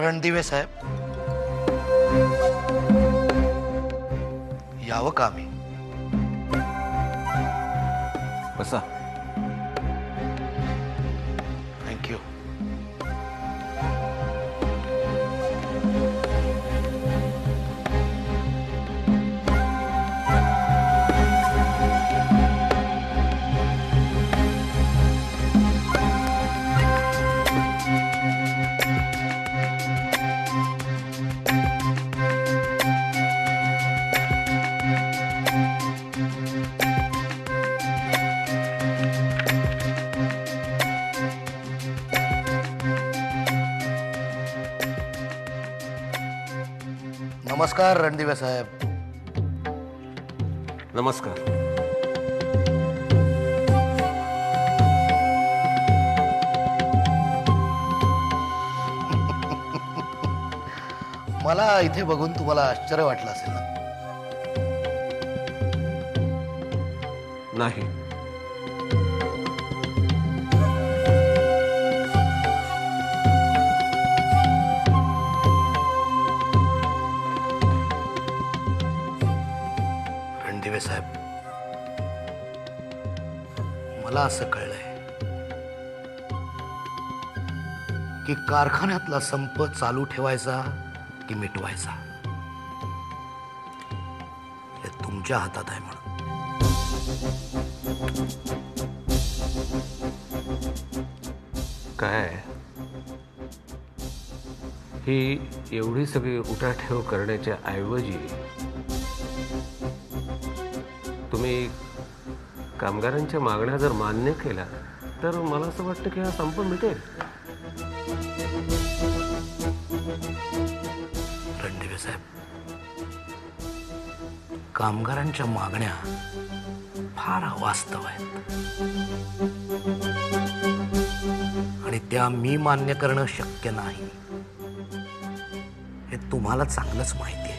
रणदिवे साहेब, यावं का आम्ही? बसा. थँक्यू. नमस्कार रणदिवे साहेब. नमस्कार. मला इथे बघून तुम्हाला आश्चर्य वाटलं असेल ना? नाही. रणदिवे साहेब, मला असं कळलंय की कारखान्यातला संप चालू ठेवायचा की मिटवायचा हे तुमच्या हातात आहे. म्हणून काय ही एवढी सगळी उठाठेव करण्याच्या ऐवजी तुम्ही कामगारांच्या मागण्या जर मान्य केल्या तर मला असं वाटतं की हा संप मिटेल. रणदिवे साहेब, कामगारांच्या मागण्या फार वास्तव आहेत आणि त्या मी मान्य करणं शक्य नाही हे तुम्हाला चांगलंच माहिती आहे.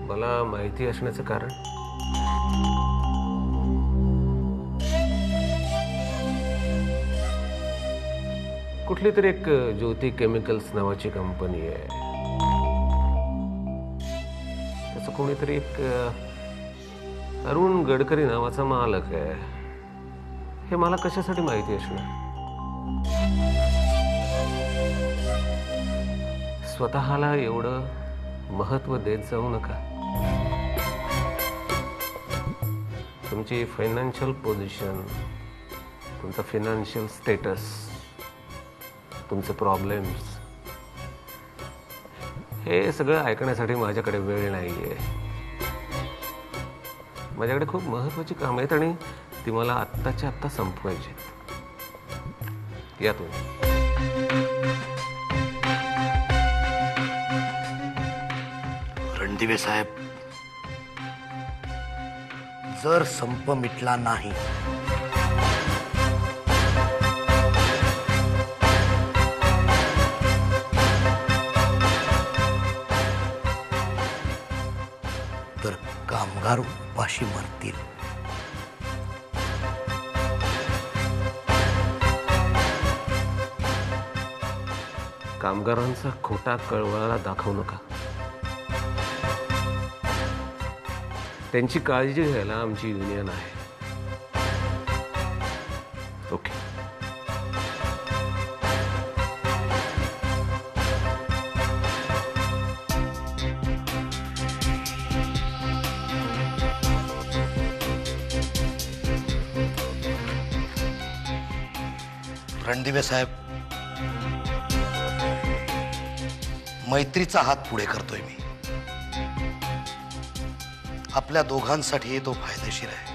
मला माहिती असण्याचं कारण कुठली तरी एक ज्योती केमिकल्स नावाची कंपनी आहे. त्याचं कोणीतरी एक अरुण गडकरी नावाचा मालक आहे. हे मला कशासाठी माहिती असणार? स्वतःला एवढं महत्व देत जाऊ नका. तुमची फायनान्शियल पोझिशन, तुमचा फायनान्शियल स्टेटस, तुमचे प्रॉब्लेम्स हे सगळं ऐकण्यासाठी माझ्याकडे वेळ नाहीये. माझ्याकडे खूप महत्वाची कामं आहेत आणि ती मला आत्ताच्या आत्ता संपवायची. या तुम्ही. रणदिवे साहेब, जर संप मिटला नाही तर कामगार उपाशी मरतील. कामगारांचा खोटा कळवळा दाखवू नका. त्यांची काळजी घ्यायला आमची युनियन आहे. ओके. रणदिवे साहेब, मैत्रीचा हात पुढे करतोय मी. आपल्या दोघांसाठी तो फायदेशीर आहे.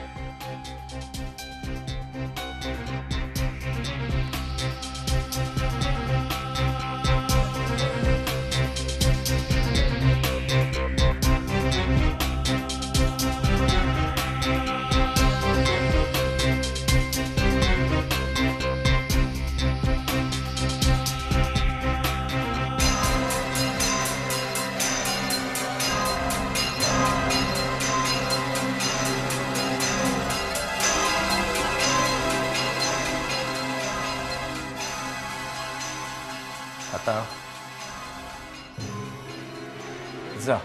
आता जा.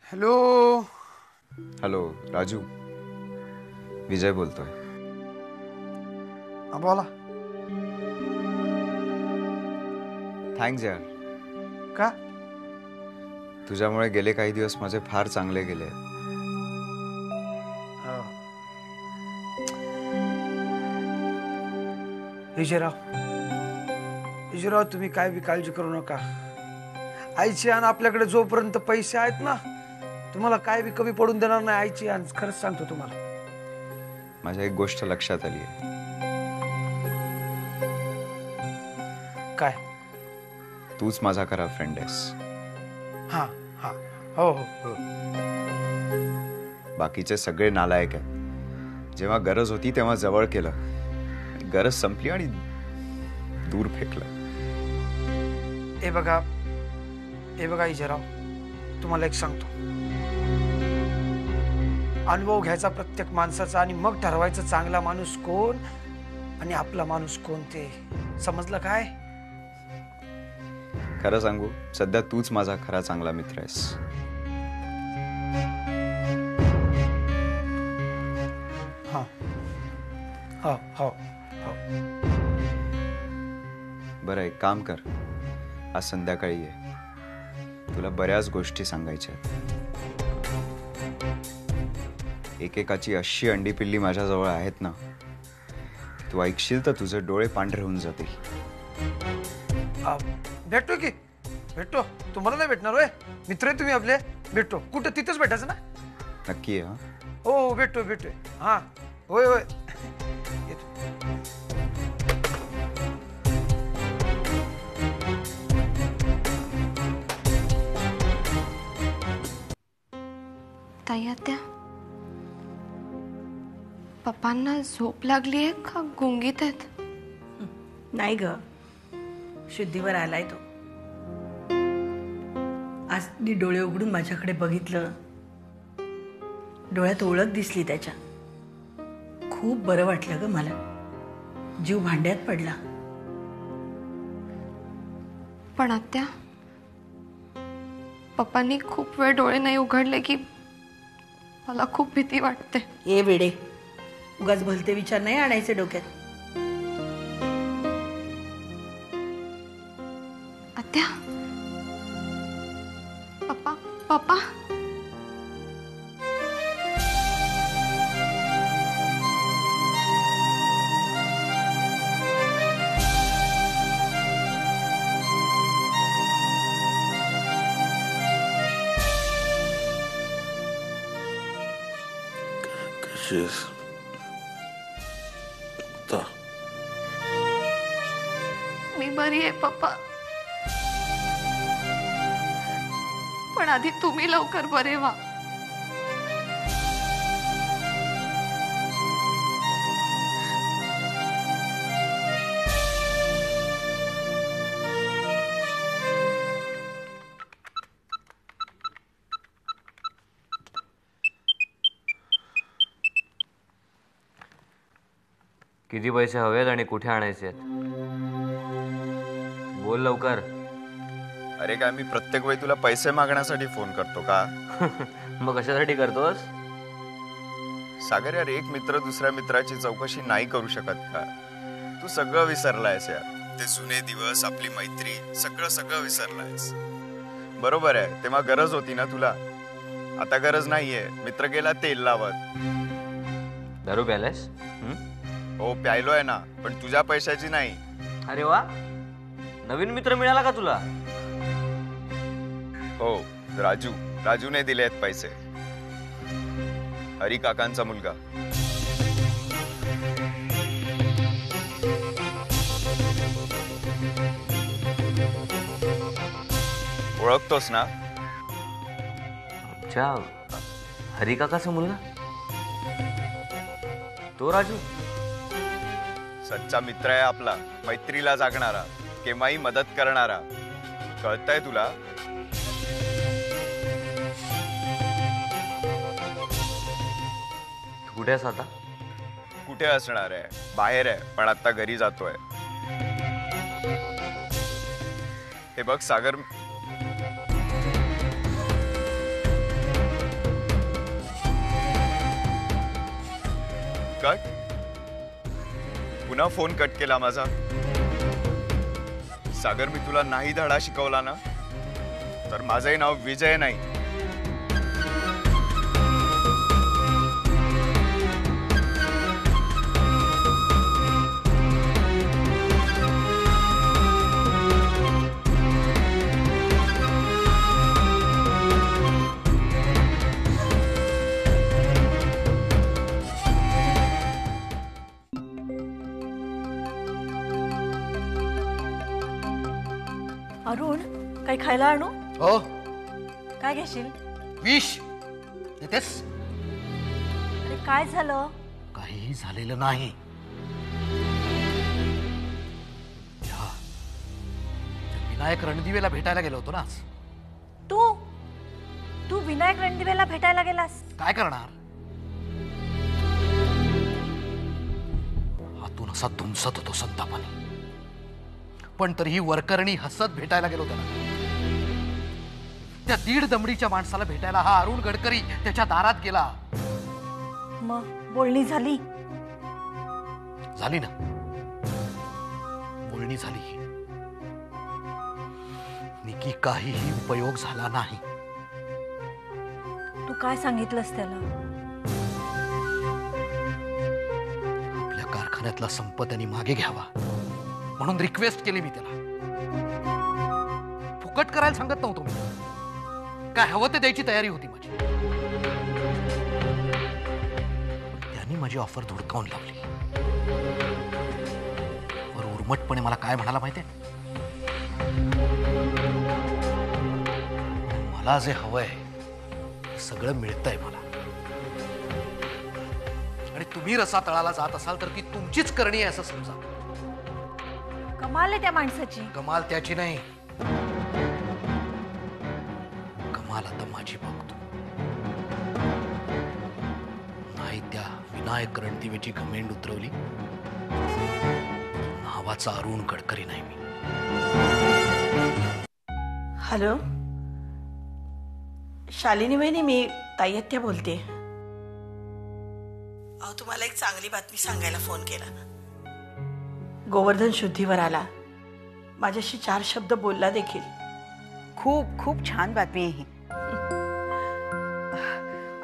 हॅलो. हॅलो राजू, विजय बोलतोय. बोला. थँक्स यार. का? तुझ्यामुळे गेले काही दिवस माझे फार चांगले गेले. विजयराव तुम्ही काय बी काळजी करू नका. आईची आण आपल्याकडे जोपर्यंत पैसे आहेत ना, तुम्हाला काय बी कमी पडून देणार नाही. आईची आण, खरंच सांगतो तुम्हाला. माझ्या एक गोष्ट लक्षात आली आहे. काय? तूच माझा खरा फ्रेंड आहेस. हा हा, हो हो हो. बाकीचे सगळे नालायक आहेत. जेव्हा गरज होती तेव्हा जवळ केलं, गरज संपली आणि दूर फेकलं. हे बघा विजयराव, तुम्हाला एक सांगतो. अनुभव घ्यायचा प्रत्येक माणसाचा आणि मग ठरवायचं चांगला माणूस कोण आणि आपला माणूस कोण, ते समजलं काय? खरं सांगू, सध्या तूच माझा खरा चांगला मित्र आहेस. हा हो हो हो. बरं, एक काम कर, आज संध्याकाळी ये. तुला बऱ्याच गोष्टी सांगायच्या आहेत. एकेकाची अशी अंडी पिल्ली माझ्याजवळ आहेत ना, तू ऐकशील तर तुझे डोळे पांढरे होऊन जातील. भेटतो की भेटतो. तुम्हाला नाही भेटणार होय? मित्र आहे तुम्ही आपले. भेटतो. कुठं? तिथंच भेटायचं ना? नक्की आहे. हा हो, भेटतो. हा होय होय. ताई आत्या, पप्पांना झोप लागली आहे का गुंगीत आहेत? नाही ग, शुद्धीवर आलाय तो. आज ती डोळे उघडून माझ्याकडे बघितलं, डोळ्यात ओळख दिसली त्याच्या. खूप बरं वाटलं ग मला. जीव भांड्यात पडला. पण आत्या, पप्पांनी खूप वेळ डोळे नाही उघडले की मला खूप भीती वाटते. ए वेडे, उगाच भलते विचार नाही आणायचे डोक्यात. आत्या, पप्पा मी बरी आहे पप्पा, पण आधी तुम्ही लवकर बरे व्हा. किती पैसे हवेत आणि कुठे आणायचे आहेत? बोल लवकर. अरे काय, मी प्रत्येक वेळी तुला पैसे मागण्यासाठी फोन करतो का? मग कशासाठी करतोस? सागर यार, एक मित्र दुसऱ्या मित्राची चौकशी नाही करू शकत का? तू सगळं विसरलायस यार. ते जुने दिवस, आपली मैत्री, सगळं विसरलायस. बरोबर आहे, तेव्हा गरज होती ना तुला. आता गरज नाहीये. मित्र गेला तेल लावत. दारू प्यायलास? हो प्यायलोय ना, पण तुझ्या पैशाची नाही. अरे वा, नवीन मित्र मिळाला का तुला? हो, राजूने दिले आहेत पैसे. हरी काकांचा मुलगा. ओळखतोस ना? अच्छा, हरिकाकाचा मुलगा तो राजू. सच्चा मित्र आहे आपला, मैत्रीला जागणारा, केव्हाही मदत करणारा. कळतंय तुला? तू कुठे आहेस आता? कुठे असणार आहे? बाहेर आहे, पण आता घरी जातोय. हे बघ सागर, कट. पुन्हा फोन कट केला माझा. सागर, मी तुला नाही धडा शिकवला ना, तर माझंही नाव विजय नाही. अरुण, काही खायला आणू? हो, काय घेशील? विष देतेस? अरे काय झालं? काहीही झालेलं नाही. त्या विनायक रणदिवेला भेटायला गेलो होतो ना आज. तू विनायक रणदिवेला भेटायला गेलास? काय करणार, हातून असा धुमसत होतो संतापाने, पण तरीही वरकरणी हसत भेटायला गेलो त्याला. त्या 1.5 दमडीच्या माणसाला भेटायला हा अरुण गडकरी त्याच्या दारात गेला. मग बोलणी झाली? झाली ना, बोलणी झाली. निकी काहीही उपयोग झाला नाही. तू काय सांगितलंस त्याला? आपल्या कारखान्यातला संप त्यांनी मागे घ्यावा म्हणून रिक्वेस्ट केली मी त्याला. फुकट करायला सांगत नव्हतो मी, काय हवं ते द्यायची तयारी होती माझी. त्यांनी माझी ऑफर धुडकावून लावली. वर उर्मटपणे मला काय म्हणाला माहितीये? मला जे हवंय ते सगळं मिळतंय मला, आणि तुम्ही रसातळाला जात असाल तर ती तुमचीच करणी आहे असं समजा. कमाल आहे त्या माणसाची. कमाल त्याची नाही, कमाल आता माझी बघतो. नाही त्या विनायक रणदिवेची घमेंड उतरवली, नावाचा अरुण गडकरी नाही मी. हॅलो, शालिनी वहिनी, मी ताईत्या बोलते. अहो, तुम्हाला एक चांगली बातमी सांगायला फोन केला. गोवर्धन शुद्धीवर आला, माझ्याशी 4 शब्द बोलला देखील. खूप खूप छान बातमी आहे ही.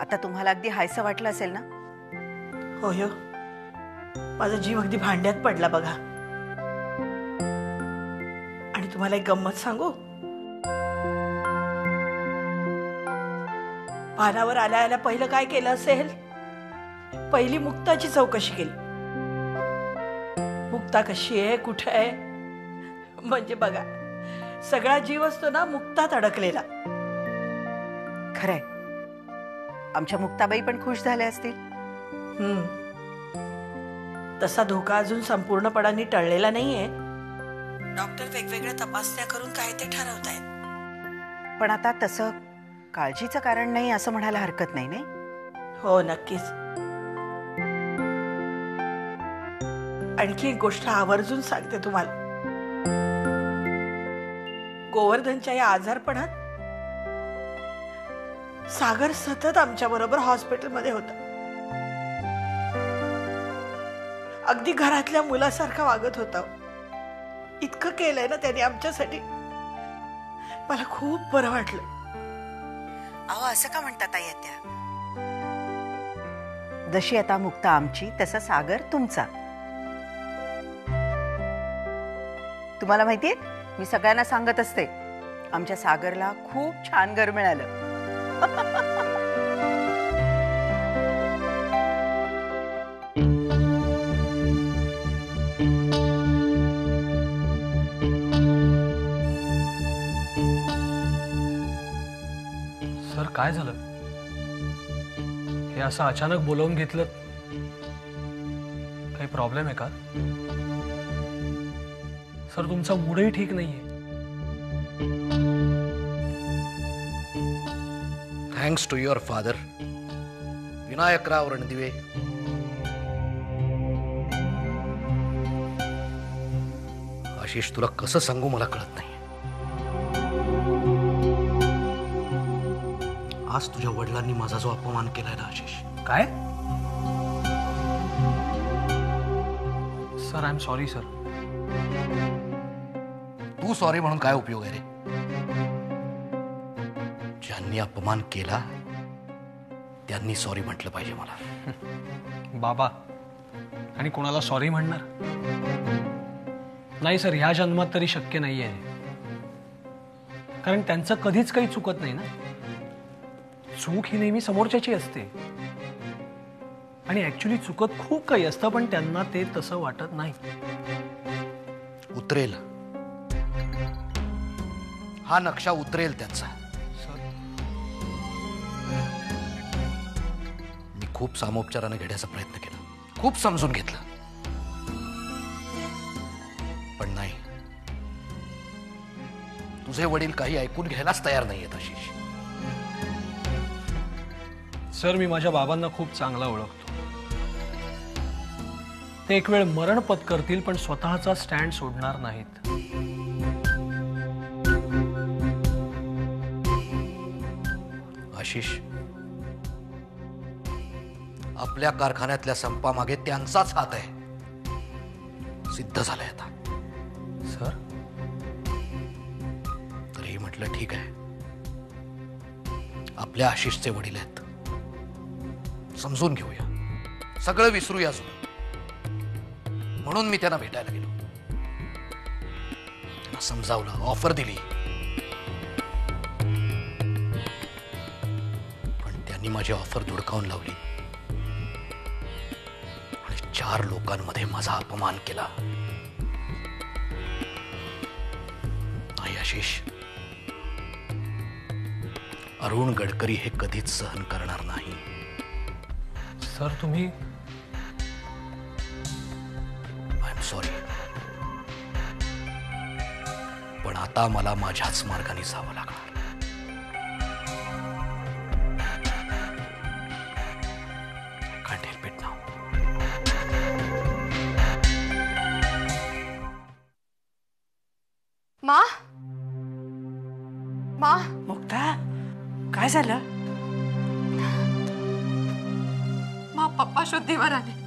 आता तुम्हाला अगदी हायसं वाटलं असेल ना? हो, माझा जीव अगदी भांड्यात पडला बघा. आणि तुम्हाला एक गंमत सांगू? भानावर आल्या आल्या पहिलं काय केलं असेल? पहिली मुक्ताची चौकशी केली. मुक्ता कशी आहे, कुठे आहे? म्हणजे बघा, सगळा जीव असतो ना मुक्तात अडकलेला. खरंय, आमच्या मुक्ताबाई पण खुश झाल्या असतील. तसा धोका अजून संपूर्णपणाने टळलेला नाहीये. डॉक्टर वेगवेगळ्या तपासण्या करून काय ते ठरवतायत. पण आता तसं काळजीचं कारण नाही असं म्हणायला हरकत नाही, नाही? हो, नक्कीच. आणखी एक गोष्ट आवर्जून सांगते तुम्हाला. गोवर्धनच्या या आजारपणात सागर सतत आमच्या बरोबर हॉस्पिटलमध्ये होता. अगदी घरातल्या मुलासारखा वागत होता. इतकं केलंय ना त्याने आमच्यासाठी. मला खूप बरं वाटलं. अहो, असं का म्हणता ताईत्या? जशी आता मुक्ता आमची, तसा सागर तुमचा. तुम्हाला माहितीये, मी सगळ्यांना सांगत असते, आमच्या सागरला खूप छान घर मिळालं. सर, काय झालं? हे असं अचानक बोलवून घेतलं, काही प्रॉब्लेम आहे का सर? तुमचा मूडही ठीक नाहीये. Thanks to your father Vinayakrao Randive. Ashish, तुला कसं सांगू मला कळत नाही. आज तुझ्या वडिलांनी माझा जो अपमान केलाय ना आशिष. काय sir? I am sorry sir. तू सॉरी म्हणून काय उपयोग आहे रे? ज्यांनी अपमान केला त्यांनी सॉरी म्हटलं पाहिजे मला. बाबा आणि कोणाला सॉरी म्हणणार? नाही सर, ह्या जन्मात तरी शक्य नाहीये, कारण त्यांचं कधीच काही चुकत नाही ना. चूक ही नेहमी समोरच्याची असते आणि ऍक्च्युली चुकत खूप काही असतं, पण त्यांना ते तसं वाटत नाही. उतरेल, हा नक्षा उतरेल त्यांचा. मी खूप सामोपचाराने घेण्याचा प्रयत्न केला, खूप समजून घेतलं, पण नाही. तुझे वडील काही ऐकून घ्यायलाच तयार नाहीयेत आशिष. सर, मी माझ्या बाबांना खूप चांगला ओळखतो. ते एक वेळ मरण पत्करतील पण स्वतःचा स्टँड सोडणार नाहीत. आशिष, आपल्या कारखान्यातल्या संपामागे त्यांचाच हात आहे, सिद्ध झालंय आता. सर, तरीही म्हटलं ठीक आहे, आपल्या आशिषचे वडील आहेत, समजून घेऊया, सगळं विसरूया अजून. म्हणून मी त्यांना भेटायला गेलो, त्यांना समजावलं, ऑफर दिली, पण त्यांनी माझी ऑफर धुडकावून लावली आणि 4 लोकांमध्ये माझा अपमान केला. नाही आशिष, अरुण गडकरी हे कधीच सहन करणार नाही. सर, तुम्ही आय एम सॉरी, पण आता मला माझ्याच मार्गाने जावं लागणार. Can't help it now. मा मा मुक्ता, काय झालं? मा, पप्पा शुद्धीवर आले.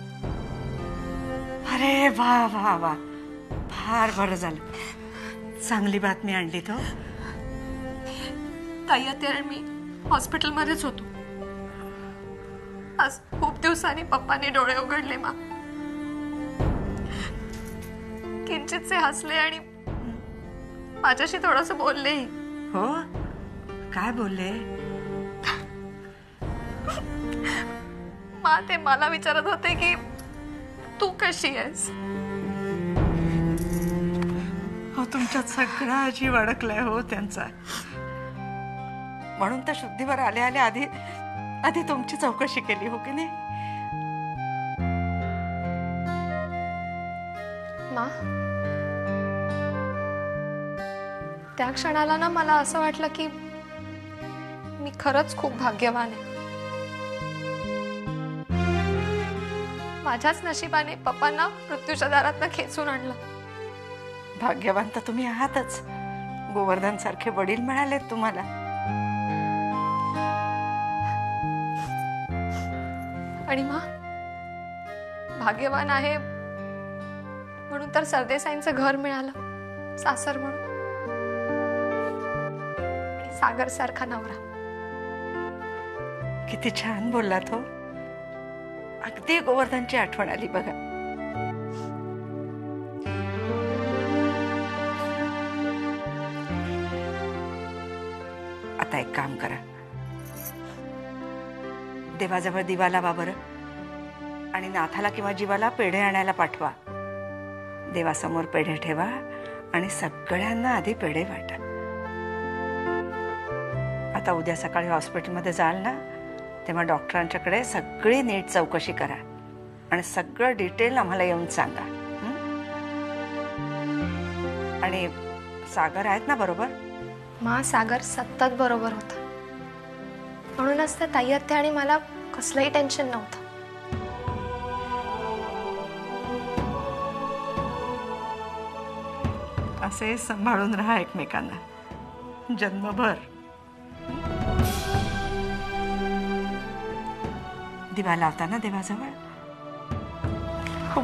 अरे वा वा वा, फार बरं झालं. चांगली बातमी आणली तो. ताई आता मी हॉस्पिटलमध्येच होतो. आज खूप दिवसांनी पप्पाने डोळे उघडले. मा, किंचितसे हसले आणि माझ्याशी थोडस बोलले. हो, काय बोलले? मा, ते मला विचारत होते की तू कशी आहेस. हो, तुमच्यात सगळा जीव अडकलाय हो त्यांचा. म्हणून तर शुद्धीवर आले आले आधी तुमची चौकशी केली, हो की नाही? मा, त्या क्षणाला ना मला असं वाटलं की मी खरंच खूप भाग्यवान आहे. माझ्याच नशिबाने पप्पांना मृत्यूच्या दारातनं खेचून आणलं. भाग्यवान तर तुम्ही आहातच. गोवर्धन सारखे वडील मिळालेत तुम्हाला. आणि मा, भाग्यवान आहे म्हणून तर सरदेसाईंचं घर मिळालं, सासर म्हणून. आणि सागर सारखा नवरा. किती छान बोललात हो. अगदी गोवर्धनची आठवण आली बघा. आता एक काम करा, देवाजवळ दिवा लावा बरं, आणि नाथाला किंवा जीवाला पेढे आणायला पाठवा. देवासमोर पेढे ठेवा आणि सगळ्यांना आधी पेढे वाटा. आता उद्या सकाळी हॉस्पिटलमध्ये जाल ना, तेव्हा डॉक्टरांच्याकडे सगळी नीट चौकशी करा आणि सगळं डिटेल आम्हाला येऊन सांगा. हं? आणि सागर आहेत ना बरोबर? मा सागर सतत बरोबर होता. म्हणूनच त्या ताई आत्या आणि मला कसलंही टेन्शन नव्हतं. असे सांभाळून राहा एकमेकांना जन्मभर. दिवा लावता ना देवाजवळ? हो.